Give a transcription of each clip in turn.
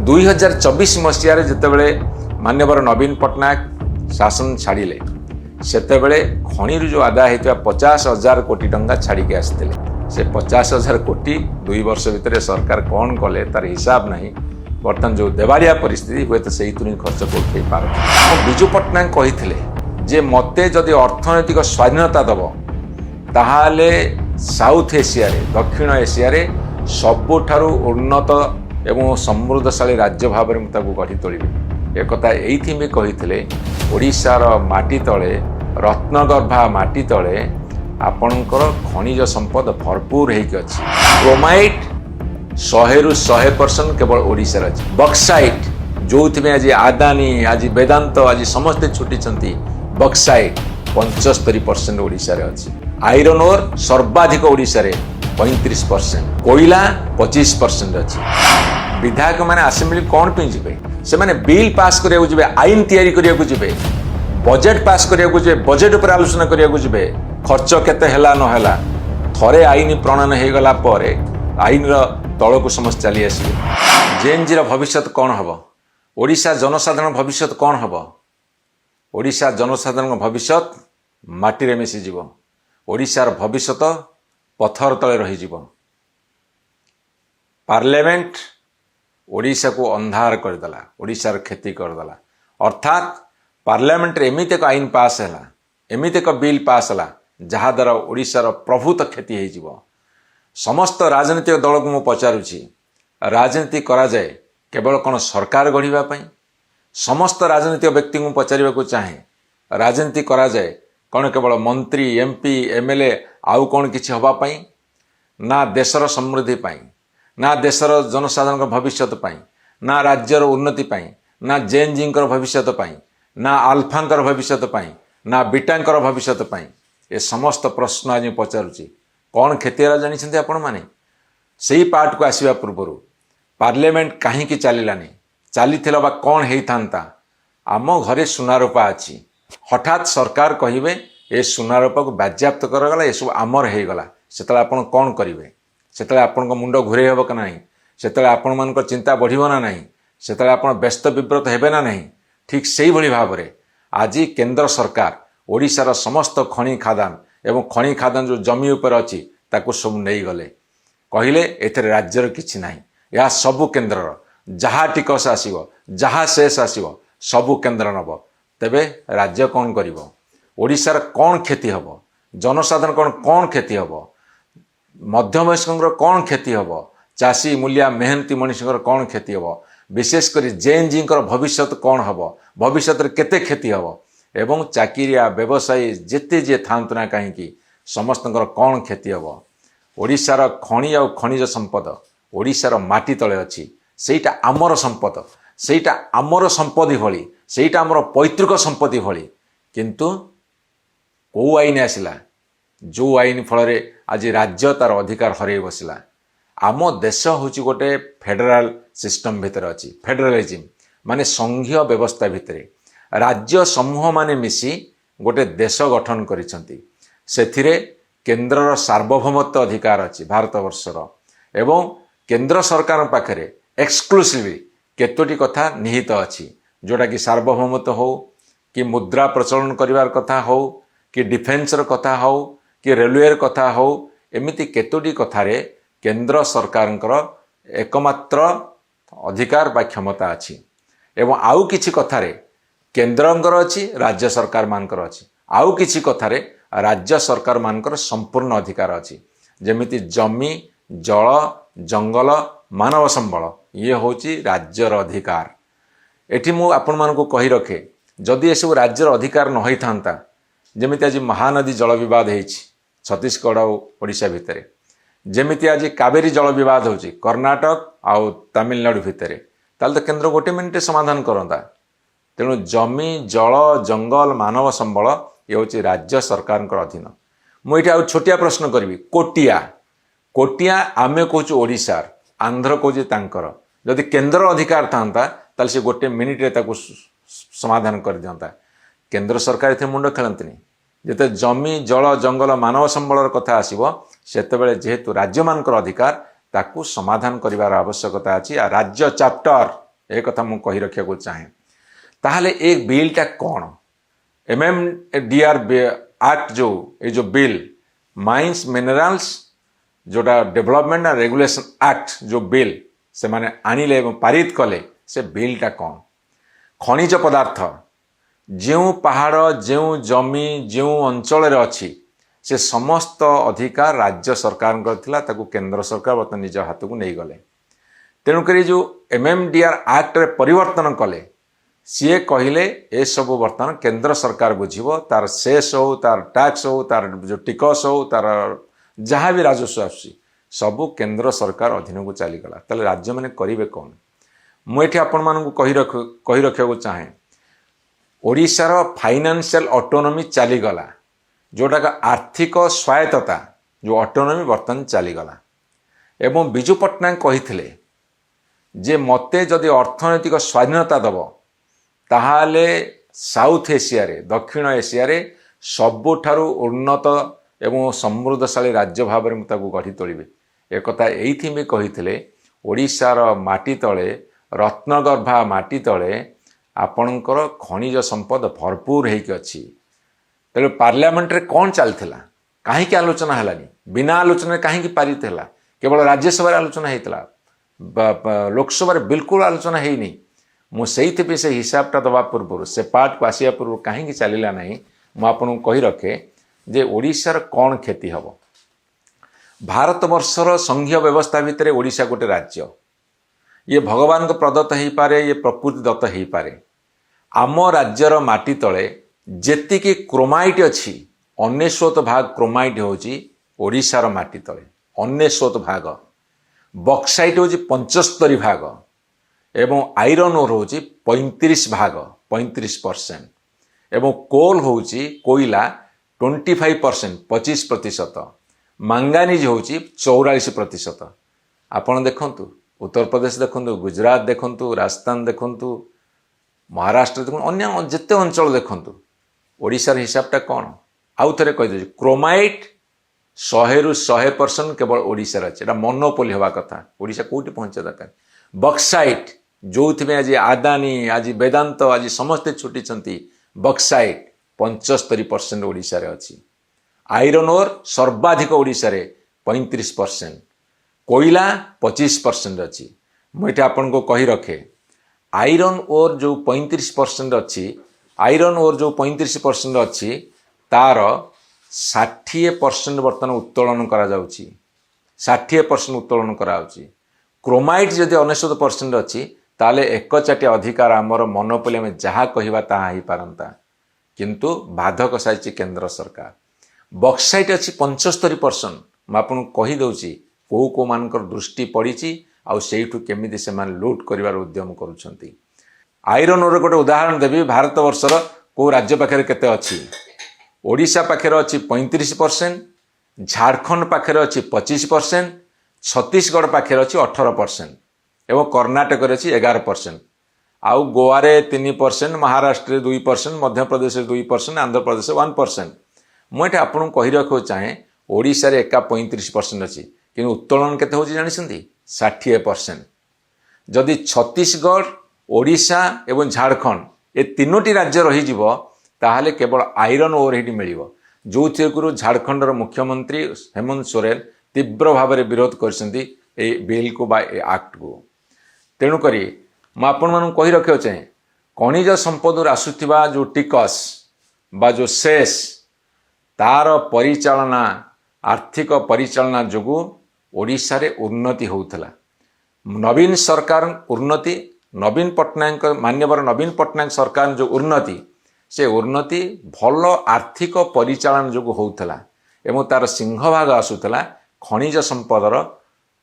2024 मसीह जितेबले मान्यवर नवीन पट्टनायक शासन छाड़िले सेतेबले खणी जो आदाय होता 50,000 कोटी टंका छाड़िक आसते से 50,000 कोटी 2 वर्ष भितर सरकार कौन कले तार हिसाब नहीं। बर्तमान जो देवारिया परिस्थिति हुए तो से खर्च कर पार विजु पट्टनायक कही जे मते जदि अर्थनैतिक स्वाधीनता दब ताहाले साउथ एशिया दक्षिण एशिया सबुठारु उन्नत एवं समृद्धशाली राज्य भाव में गढ़ी तोलिबे एक ये कही ओडिशार माटी तले रत्नगर्भा माटी तले आपणकर खनिज संपद भरपूर होगी क्रोमाइट 100% केवल ओडिशार अच्छी बक्साइट जो आज आदानी आज वेदांत आज समस्ते छुटी बक्साइट 75% ओडिशार अच्छी आयरन ओर सर्वाधिक ओडिशा 35% कोयला 25% अच्छी विधायक मैंने आसेम्बली कौन पे जी से मैंने बिल पास करने जी आईन तैयारी करने जी बजेट पास करने जी बजेट उपर आलोचना करने जी खर्च केते हेला न हेला थरे आईन प्रणयन हो गला आईन तल को समस्त चली आसवे जेएनजी भविष्य कौन हम ओडिशा जनसाधारण भविष्य कौन हम ओडिशा जनसाधारण भविष्य माटी मिशीज ओडिशार भविष्य पथर तले रही पार्लियामेंट ओडिशा को अंधार करदेला ओडिशार क्षति करदेला अर्थात पार्लियामेंट एमती एक आईन पास है एमती एक बिल पास है जहाँ द्वारा ओडिशार प्रभुत क्षति हो समस्त राजनीतिक दल को मु पचारुछि राजनीति करा जाए केवल कौन सरकार गढ़ा समस्त राजनीतिक व्यक्ति को पचार को चाहे राजनीति करा जाए कौन केवल मंत्री एमपी एमएलए आउ कौन किसी हवापाई ना देशर समृद्धि पाई ना देशर जनसाधारण भविष्य पाई ना राज्यर उन्नति पाई ना जेएनजी भविष्य पाई ना आल्फांकर भविष्य पाई ना बीटांकर भविष्य पाई ए समस्त प्रश्न आज पचारुछि कौन क्षति जानी आपण मैंने से पार्ट को आसवा पूर्व पार्लियामेंट कहीं चलानी चली कौन होता आम घरे सुनारूपा अच्छी हठात सरकार कहे ए सुनारूपा को बाज्याप्त करगला ये सब आमर होगला से आप कौन करेंगे से आपण मुंड घूरे हम कि ना से आपण मान चिंता बढ़ो ना ना से आप व्यस्त विव्रत हेबे ना नहीं ठीक से भाव में आज केंद्र सरकार ओडिशार समस्त खनि खादान एवं खनि खादान जो जमी उपर अच्छी ताकू सब नहीं गले कहले एथरे राज्यर किछि नाही या सबु केन्द्र जहाँ टिकस आसीबो जहाँ शेष आसीबो सबु केन्द्र नब तेबे राज्य कौन करिवो ओडिशार कौन क्षति हबो जनसाधारण कौन क्षति हबो मध्यवयस्कर कौन क्षति हबो चाषी मूलिया मेहनती मनुष्य कौन क्षति हबो विशेषकर जेएनजी भविष्य कौन हबो भविष्य केते क्षति हबो एवं चाकिरिया व्यवसायी जेते जे थांतु ना कहीं समस्त कौन क्षति हम ओडिशार खनि आ खनिज संपद ओडिशार माटी तले अच्छी सेटा आमर संपद सेटा आमर संपत्ति भली सेटा आमर पैतृक संपत्ति भली किंतु कौ आईन आसला जो आईन फल आज राज्य तार अधिकार हरई बसला आम देश हूँ गोटे फेडराल सिस्टम भितर अच्छी फेडरालिज्म माने संघीय व्यवस्था भितर राज्य समूह माने मिसी गोटे देश गठन करिसंती सेथिरे केंद्रर सार्वभौमत्व अधिकार अच्छी भारत वर्षर एवं केंद्र सरकार पाखरे एक्सक्लूसिवली केतोटी कथा निहित अच्छी जोटा कि सार्वभौमत्व हो कि मुद्रा प्रचलन करिवार कथा हो कि डिफेन्सर कथा हो कि रेलवे कथा हो एमिति केतोटी कथारे केंद्र सरकारंकर एकमात्र अधिकार बा क्षमता अच्छी एवं आउ किछि कथारे केंद्रंकर अच्छी राज्य सरकार मानकर अच्छी आउ किछि कथारे राज्य सरकार मानकर संपूर्ण अधिकार अच्छी जेमिति जमी जल जंगल मानव संबल ये होची राज्यर अधिकार एठी मु आपण मानकु कहि रखे जदि ये सब राज्यर अधिकार न होइथांता जेमिति आज महानदी जल विवाद होइछि छत्तीसगढ़ और ओडिशा भितरे जेमिति आज कावेरी जल विवाद होछि कर्नाटक आउ तमिलनाडु भितरे ताल तो केंद्र गोटे मिनिट समाधान करंता तेणु जमी जल जंगल मानव संबल ये हूँ राज्य सरकार अधीन मुझे आउ छोटिया प्रश्न करी कोटिया कोटिया आमे कहूँ ओडिशार आंध्र कहूँ तांकर जदि केंद्र अधिकार था से गोटे मिनिट समाधान कर दिंता केंद्र सरकार इतने मुंड खेलती जिते जमी जल जंगल मानव संबल कथा आसो से जेहेतु राज्य मान अधिकार ताकू समाधान करार आवश्यकता अच्छी राज्य चैप्टर ए कथा मु कहि रखिया को चाहे ताहले ए बिलटा कौन MMDR एक्ट जो बिल माइंस मिनरल्स जोटा डेवलपमेंट एंड रेगुलेशन एक्ट जो बिल से माने आनिले एवं पारित कले से बिलटा कौन खनिज पदार्थ जो पहाड़ जो जमी जो अंचल अच्छी से समस्त अधिकार राज्य सरकार ताकू केंद्र सरकार बर्तमान निज हाथ को नहीं गले तेणुक जो MMDR एक्ट रे परिवर्तन कले सी कहले ए सब बर्तमान केंद्र सरकार बुझीबो तार सेस हो तार टैक्स हो तार जो टिकस हो तार जहाँ भी राजस्व आसी सबू केंद्र सरकार अधीन को चलीगला ताले राज्य मैंने करेंगे कौन मुझे आपण मानू कही रखा चाहे ओडिशार फाइनेंशियल ऑटोनॉमी चलीगला जोटा का आर्थिक स्वायत्तता जो ऑटोनॉमी बर्तमान चलीगला एवं बिजू पट्टनायक कही जे मते जदि अर्थनैतिक स्वाधीनता दब ताहाले साउथ एशिया रे दक्षिण एशिया रे सबुठारु उन्नत एवं समृद्धशाली राज्य भाव में मुझे गढ़ी तोलिबे एक कथा एइथि में कहिथिले ओडिशार माटी तले रत्नगर्भा माटी तले आपणकर खनिज संपद भरपूर होइक अछि तेरे पार्लियामेंट रे कौन चलथिला काहे आलोचना हलानी बिना आलोचना काहे पारित हला केवल राज्यसभा आलोचना होता लोकसभा बिल्कुल आलोचना है मुझे से हिसाबटा दवा पूर्व से पार्ट को आसिया पूर्व कहीं चलला ना मुझे कही रखे जे ओडिशार कौन क्षति हम भारत वर्षर संघीय व्यवस्था भितर ओडिशा गोटे राज्य ये भगवान को प्रदत्त हो पारे ये प्रकृति दत्त हो पारे आम राज्यर माटी तले जेतिकी क्रोमाइट अच्छी 99 भाग क्रोमाइट होची ओडिशार माटी तले 99 भाग बक्साइट होची 75 भाग एवं आयरन ओर होची 35 भाग 35% एवं कोल होची कोयला 25% 25% मांगानीज होची 44%। आपण देखंतु उत्तर प्रदेश देखंतु गुजरात देखंतु राजस्थान देखंतु महाराष्ट्र देखंतु अन्य जेते अंचल देखंतु ओडिशार हिसाबटा कौन आउ थे कहीदे क्रोमाइट 100 रु 100% केवल ओडिशार अच्छे मोनोपोली हवा कथा ओडिशा कोठी पहुंचे दरकार बक्साइट जो आज आदानी आज वेदांत आज समस्ते छुटी बक्साइट 75% ओडिशारे अच्छी आयरन ओर सर्वाधिक ओडिशारे 35% कोयला 25% अच्छी मुझे आपन को कही रखे आयरन ओर जो 35% अच्छी आयरन ओर जो 35% अच्छी तार 60% बर्तमान उत्तोलन करा जाउची 60% उत्तोलन करा जाउची क्रोमाइट जदि 99% अच्छी ताले एक चाटिया अधिकार आमर मोनोपोली आम जहाँ कहवा ताहा ही पारंता किंतु बाधक साइछि केंद्र सरकार बक्साइट अच्छी 75% मुझे कहीदे कौ कौ मानकर दृष्टि पड़ी आउ सेठू केमिति से लुट कर उद्यम करुछंती आयरन ओर गोटे उदाहरण देवी भारत वर्षर को राज्य पाखे केते अच्छी ओडिशा पाखे अच्छी 35% झारखंड पाखे अच्छी 25% छत्तीसगढ़ पाखे अच्छी 18% एवं कर्णाटक अच्छी 11% आउ गोवा रे 3% महाराष्ट्र 2% मध्य प्रदेश 2% आंध्र प्रदेश 1%। मुझे आपको कही रखा चाहे ओडिशा रे एका 35% अच्छी कि उत्तोलन केते होची जानिसंती 60%। जदि छत्तीसगढ़ ओडिशा एवं झारखंड ए तीनोटी राज्य रही जीवो ताहले केवल आयरन ओर ही मिलिबो जो झारखंडर मुख्यमंत्री हेमंत सोरेन तीव्र भाव में विरोध करछंती ए बिल को बा ए एक्ट को तेणुक मुझे कही रखा चाहे खनिज संपद आसुथिबा जो टिकस बा जो सेस तार परिचालना आर्थिक परिचालना जोगु ओडिशा रे उन्नति होउथला नवीन सरकार उन्नति नवीन पट्टनायक मान्यवर नवीन पट्टनायक सरकार जो उन्नति से उन्नति भल आर्थिक परिचालन जोगु होउथला एवं तार सिंहभाग आसुथला खनिज संपदर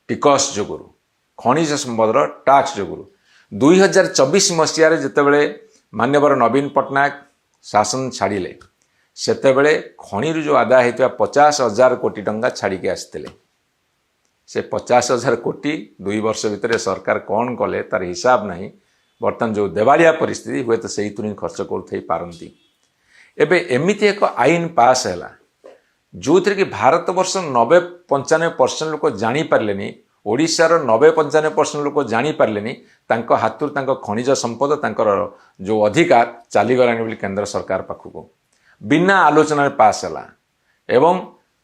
टिकस जोगुरु खनिज संपदर टैक्स जोगुरु 2024 मसीह जितेबले मान्यवर नवीन पट्टनायक शासन छाड़िले सेतेबले खनिरु जो आदाय होता 50,000 कोटी टंका छाड़ी के आसते से 50,000 कोटी 2 वर्ष भितर सरकार कौन कले तार हिसाब नहीं बर्तमान जो देवालिया परिस्थिति हुए तो से खर्च कर पारती एबे एमिति एक आईन पास है जो थे कि भारत वर्ष 90-95% लोक जानी पारे ओडिशार 90-95% लोक जानीपारे तांको हाथुर तांको खनिज संपद तांकर जो अधिकार चलीगलानी बोली केंद्र सरकार पाखक बिना आलोचना पास है एवं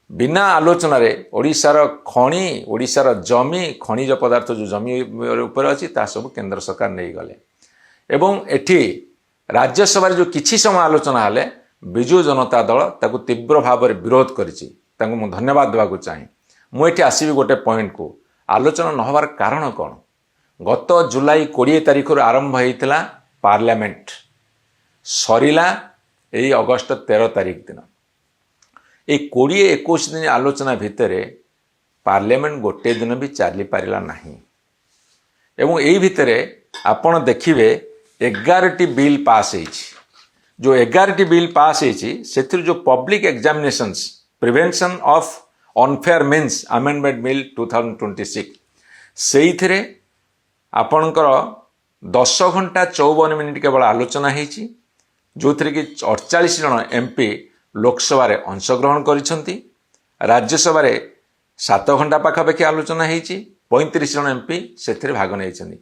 बिना आलोचन ओडिशार खनि ओडिशार जमी खनिज पदार्थ जो जमी उपर अच्छी सब केंद्र सरकार नहीं गले एवं एठी राज्यसभा जो किछि समय आलोचना हेले विजु जनता दल ताकू तीव्र भाव में विरोध करिछि तांको मु धन्यवाद देवाक चाहे मुझे आसबि गोटे पॉइंट को आलोचना न होवार कारण कौन गत जुलाई 20 तारिख आरंभ होता पार्लियामेंट सरीला यही अगस्त 13 तारिख दिन ये 20-21 दिन आलोचना भितर पार्लियामेंट गोटे दिन भी चली पारा नहीं एवं यही भितर आपण देखिए 11टी बिल पास जो 11टी बिल पास से जो public examinations prevention of unfair means amendment bill 2026 से आपणकर 10 घंटा 54 मिनिट केवल आलोचना होती जो थी कि 48 जन एमपी लोकसभा अंशग्रहण करिसेंती राज्यसभा 7 घंटा पाखापाखि आलोचना होती 35 जन एमपी से भाग नहीं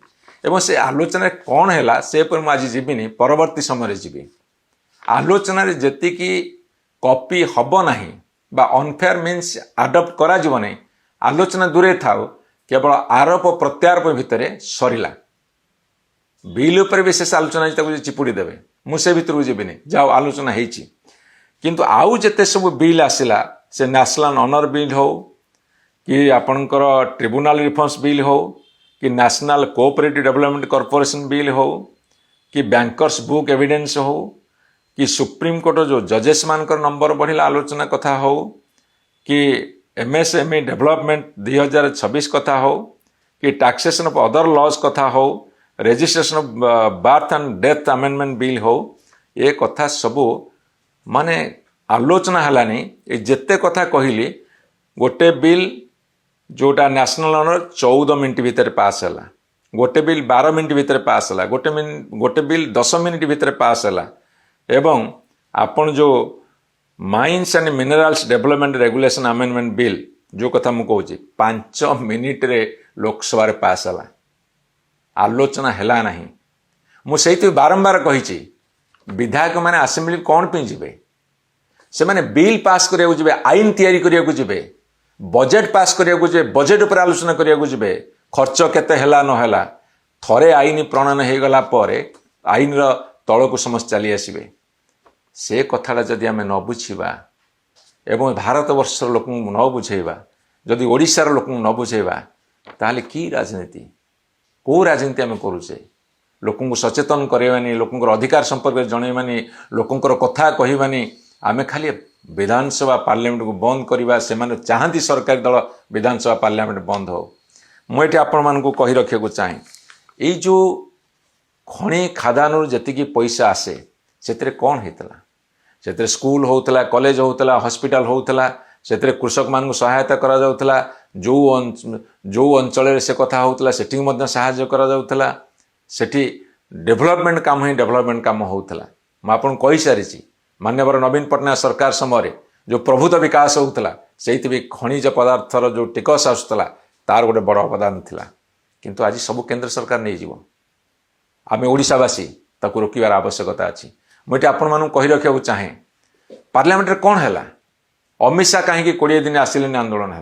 एवं से आलोचना कौन है से पर आज जीविनी परवर्ती समय जीवी आलोचना जी कॉपी हम ना बा अनफेयर मीन्स आडप्ट करा जीव नहीं आलोचना दूरे थाओ केवल आरोप प्रत्यारोप भितर सरीला बिल उपर विशेष आलोचना चिपुड़ी देवे मुझे भीतर को जीविनी जाओ आलोचना होती किंतु आउ जेते सब बिल आसला से नेशनल ऑनर बिल हो कि आपणकर ट्रिब्यूनल रिफॉर्म्स बिल हो कि national cooperative development corporation bill हो कि बैंकर्स बुक एविडेंस हो कि सुप्रीम कोर्ट जो जजेस मानकर नंबर बढ़िला आलोचना कथा हो कि एमएसएमई डेवलपमेंट 2026 कथा हो कि टैक्सेशन ऑफ अदर लॉज कथा हो registration of birth and death amendment bill हो ये कथा सबू माने आलोचना हलानी जेते कथा कहली गोटे बिल जोटा नेशनल ऑनर 14 मिनट भीतर पास है गोटे बिल 12 मिनट भीतर पास है गोटे बिल 10 मिनट भीतर पास है एवं आपण जो mines and minerals development regulation amendment bill जो कथा मु कहूँ 5 मिनिट रे लोकसभा पास है आलोचना है ना मुझे बारंबार कही विधायक मैंने आसेम्बली कौन पे जी से मैंने बिल पास करिया जी आईन तैयारी करिया जी बजेट पास करिया जी बजेट पर आलोचना करिया जी खर्च केते हैला न हैला थरे आईन प्रणयन हो गला पर आईन रो तल को समस्त चली आसबे से कथाटा जदि आम न बुझा एवं भारत वर्षर लोक न बुझेबा जदि ओडिशार लोक न बुझेबा ताहले की राजनीति को राजनीति आम करुचे लोक सचेतन करवानी लोक अधिकार संपर्क जनवानी लोकर कथा कहवानी आम खाली विधानसभा पार्लियामेंट को बंद करवा से चाहती सरकारी दल विधानसभा पार्लियामेंट बंद हो मुझे आपण मान कही रखा चाहे ये जो खनि खादान जी पैसा आसे से कौन होता से स्कूल होता कॉलेज होता हॉस्पिटल होता से कृषक मान सहायता करा जाउतला जो अंचल से कथा होता सेठी साहाय्य करा जाउतला सेठी डेवलपमेंट काम ही डेवलपमेंट काम होता मुझे कही सारी मान्यवर नवीन पट्टनायक सरकार समय जो प्रभुत्व विकास होता से खनिज पदार्थर जो टिकस आसूला तार गोटे बड़ अवदान थिला किंतु आज सब केंद्र सरकार नहीं जीव आम ओडिशावासी ताकू रोकबार आवश्यकता अच्छी मुझे आपण मान कही रखा चाहे पार्लियामेंट कौन है अमित शाह कहीं 20 दिन आसिले आंदोलन है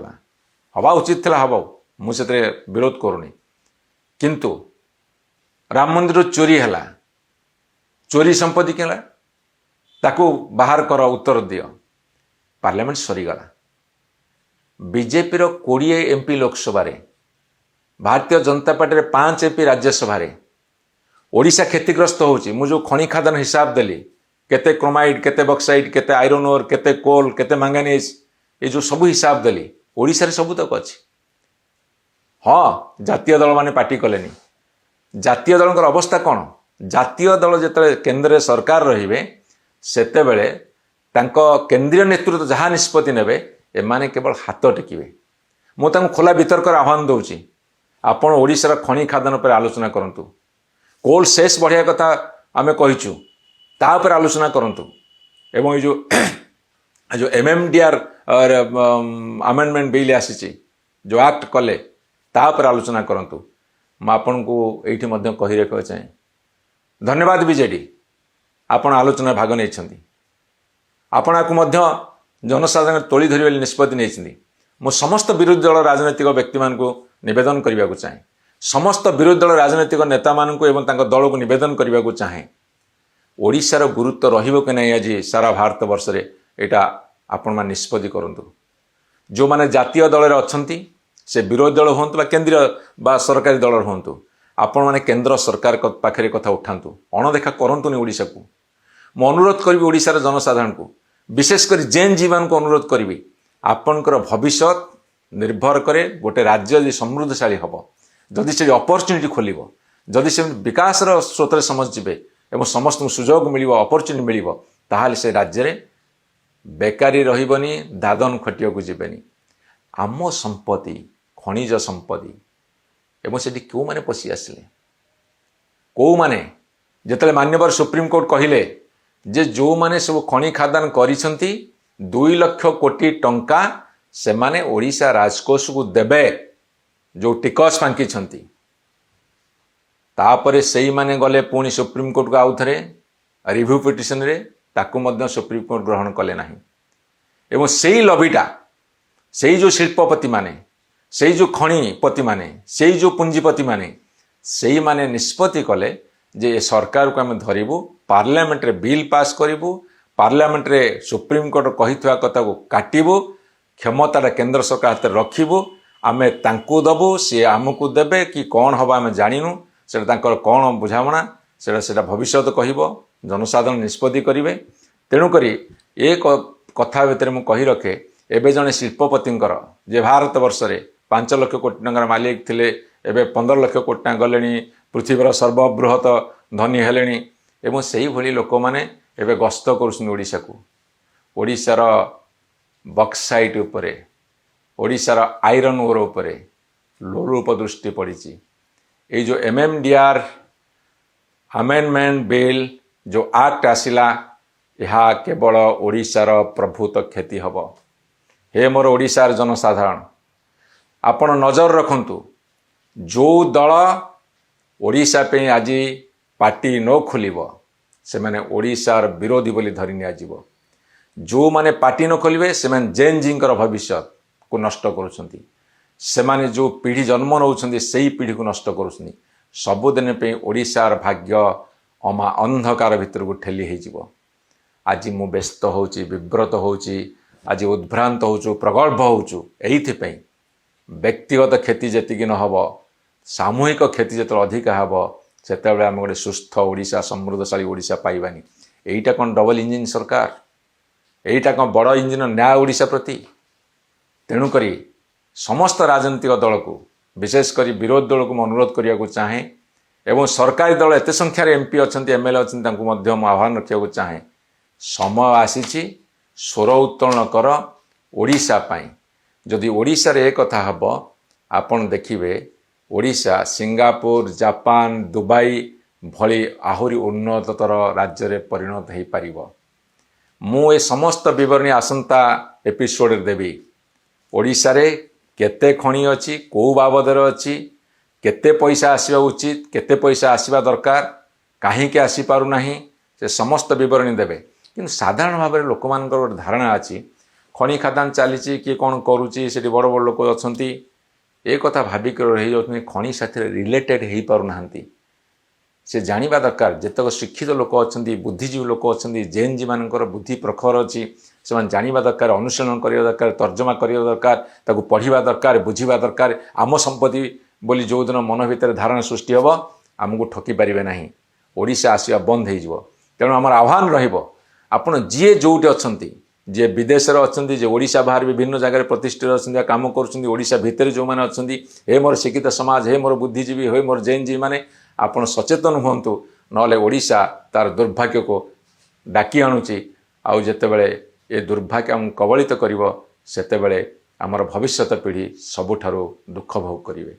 हवा उचित था हम मुझे विरोध करूनी किंतु राम मंदिर चोरी है चोरी संपत्ति के ताकू बाहर कर उत्तर दियो parliament सरीगला BJP 20 MP Lok Sabha Bharatiya Janata party 5 MP Rajya Sabha Odisha क्षतिग्रस्त होची मु जो खनि खादान हिसाब देली केते क्रोमाइड केते बक्साइड केते आयरन ओर केते कोल केते मैंगानीज ये जो सब हिसाब देली ओडिशा रे सब तक अच्छी हाँ जातीय दल माने पार्टी कलेनी जातीय दल अवस्था कौन जातीय दल जिते केंद्र सरकार रहिबे सेते बेले तांको केंद्रीय नेतृत्व जहाँ निष्पत्ति नेबे एमाने केवल हाथ टेकिबे मु तांको खोला वितर्क आह्वान दउची आपण ओडिशार खनि खादान पर आलोचना करंतु कोल शेष बढ़िया कथा आम कहीचु ता पर आलोचना करंतु एवं ये जो एमएमडीआर अमेंडमेंट बिल आसी जो एक्ट कले तापर आलोचना करंतु मैं आपन को एठी मध्य कहि रखिबा चाहे धन्यवाद बीजेडी आपण आलोचना भाग नहीं आपण आपको मध्य जनसाधारण तोली धरिबा निष्पत्ति नहीं मु समस्त विरोधी दल राजनैतिक व्यक्ति मान को निवेदन करने को चाहे समस्त विरोधी दल राजनैतिक नेता मान को एवं तांको दल को निवेदन करने को चाहे ओडिशार गुरुत्व रहिबो कि नहीं आज सारा भारत वर्ष रे एटा आपण मान निष्पत्ति करंतु जो माने जातीय दल रे अछंती से विरोधी दल होंतु बा केंद्रीय बा सरकारी दल होंतु आपण माने केंद्र सरकार पाखरे कथा उठांतु अणदेखा करंतु नि ओडिशा को मु अनुरोध करी ओडिशार जनसाधारण को विशेषकर जेन जीवन को अनुरोध करी आपणकर भविष्य निर्भर करे गोटे राज्य यदि समृद्धशाली हम जदि से अपॉर्चुनिटी खोल जदि से विकास स्रोत समझ जीवे एवं समस्त सुजोग मिल अपॉर्चुनिटी मिल ताहले से राज्य रे बेकारी रहिबनी दादन खटिया को जीवेनी आम संपत्ति खनिज संपत्ति एवं से क्यों माने पशि आसिले कौ माने जेतले मान्यवर सुप्रीम कोर्ट कहिले जे जो माने सब खनि खादान करिसंती 2 लाख कोटी टंका से माने ओडिशा राजकोष को देबे जो टिकस फांकी छंती तापरे सेही माने गले पुणी सुप्रीम कोर्ट को आउ थरे रिव्यू पिटिशन रे ताकू मध्य सुप्रीम कोर्ट ग्रहण कले नाही एवं सेही लबिटा सेही जो शिल्पपति माने सेही जो खनिपति माने सेही जो पुंजीपति माने सेही माने निष्पत्ति कले जे ए सरकार को आम धरिबू पार्लियामेंट रे बिल पास करिबू पार्लियामेंट रे सुप्रीम कोर्ट कहिथवा कथा को काटिबू क्षमता केंद्र सरकार हाथ रखिबू आमे तांकू दबू सी आमको देबे कि कौन हबा आमे जानिनु सेटा तांकर कौन बुझामणा सेटा भविष्य कहब जनसाधारण निष्पत्ति करिवे तेणु करी एक कथा भितर मु कहि रखे एबे जने शिल्पपतिंकर जे भारत वर्ष रे 5 लाख कोटी टंकार मालिक थिले एबे 15 लाख कोटी टंका गलेनी पृथ्वीर सर्वबृहत धनी हेलेनी एवं सेही भली लोक माने एबे गस्त करुछन ओडिशा को ओडिशार बक्साइट उपरे ओडिशार आयरन ओर उपरे लोलूप दृष्टि पड़ी ये जो MMDR अमेंडमेंट बिल जो एक्ट आसिला यह केवल ओडिशार प्रभुत क्षति हब हे मोर ओडिशार जनसाधारण आपण नजर रखंतु जो दल ओडिशा पे आज पार्टी न खोलिबो से माने ओडिशार विरोधी बोली धरि निया जीवो जो माने पार्टी न खोलिबे से माने जेन जींकर भविष्य को नष्ट करुछंती से माने जो पीढ़ी जन्म नौछंती सेही पीढ़ी को नष्ट करुछंती सबुदिन पे ओडिशार भाग्य अमा अंधकार भितर को ठेली हे जीवो आज मु व्यस्त होउची विव्रत होउची आज उद्भ्रांत होउचु प्रगल्भ होउचु एइथि पे व्यक्तिगत क्षति जेतिकी न हबो सामूहिक क्षति जेतल अधिक हबो सेतेबेले हम गोटे सुस्थ ओडिशा समृद्धशाली ओडिशा पाइबानी एइटा कोन डबल इंजिन सरकार एइटा कोन बड़ इंजिन न्याय ओडिशा प्रति तेणु करी समस्त राजनीतिक दल को विशेषकर विरोधी दल को अनुरोध करने को चाहे एवं सरकारी दल एत संख्यार MP अच्छा MLA अच्छा आह्वान रखा चाहे समय आसी स्वर उत्तोलन कर ओडिशा पाई जदि ओडिशा रे कथा हब आपण देखिबे ओडिशा सिंगापुर जापान दुबई भली आहुरी उन्नततर राज्य रे परिणत हो पारिबो मु ए समस्त विवरणी आसंता एपिसोड देवी ओडिशा रे केते खणी अच्छी कौ बाबदर अच्छी केते पैसा आसवा उचित केते पैसा आसवा दरकार कहीं आसी पारु नाही से समस्त विवरणी देवे किंतु साधारण भाव में लोक मान धारणा अच्छी खणी खादान चली किए कौन करुच्ची से बड़ बड़ लोक अच्छा ये कथा भाविक रही जाती खणी साथी रिलेटेड हो पार ना से जानिबा दरकार जेतक शिक्षित लोक अच्छा बुद्धिजीवी लोक अच्छा जेन जी मानकर बुद्धि प्रखर अच्छी से जानिबा दरकार अनुशीलन करिया दरकार तर्जमा करिया दरकार ताकू पढ़िबा दरकार बुझिबा दरकार आम संपत्ति बोली जो दिन मन भितर धारणा सृष्टि हम आमको ठकी पारे ना ओडिशा आसवा बंद हो तेणु आम आह्वान रहिबो आपण जी जोटी अच्छा जे विदेश अच्छा जे ओडिशा बाहर विभिन्न जगह प्रतिष्ठित अच्छा काम करोडिशा भितर जो मैंने अच्छा हे मोर शिक्षित समाज हे मोर बुद्धिजीवी हे मोर जैन जी मैंने आपण सचेतन हुंतु नले ओडिशा तार दुर्भाग्य को डाकी आणुची आउ जेतेबेले ए दुर्भाग्य आम कबलित करिवो सेतेबेले आमर भविष्यत पीढ़ी सबुठारु दुख भोग करिवे।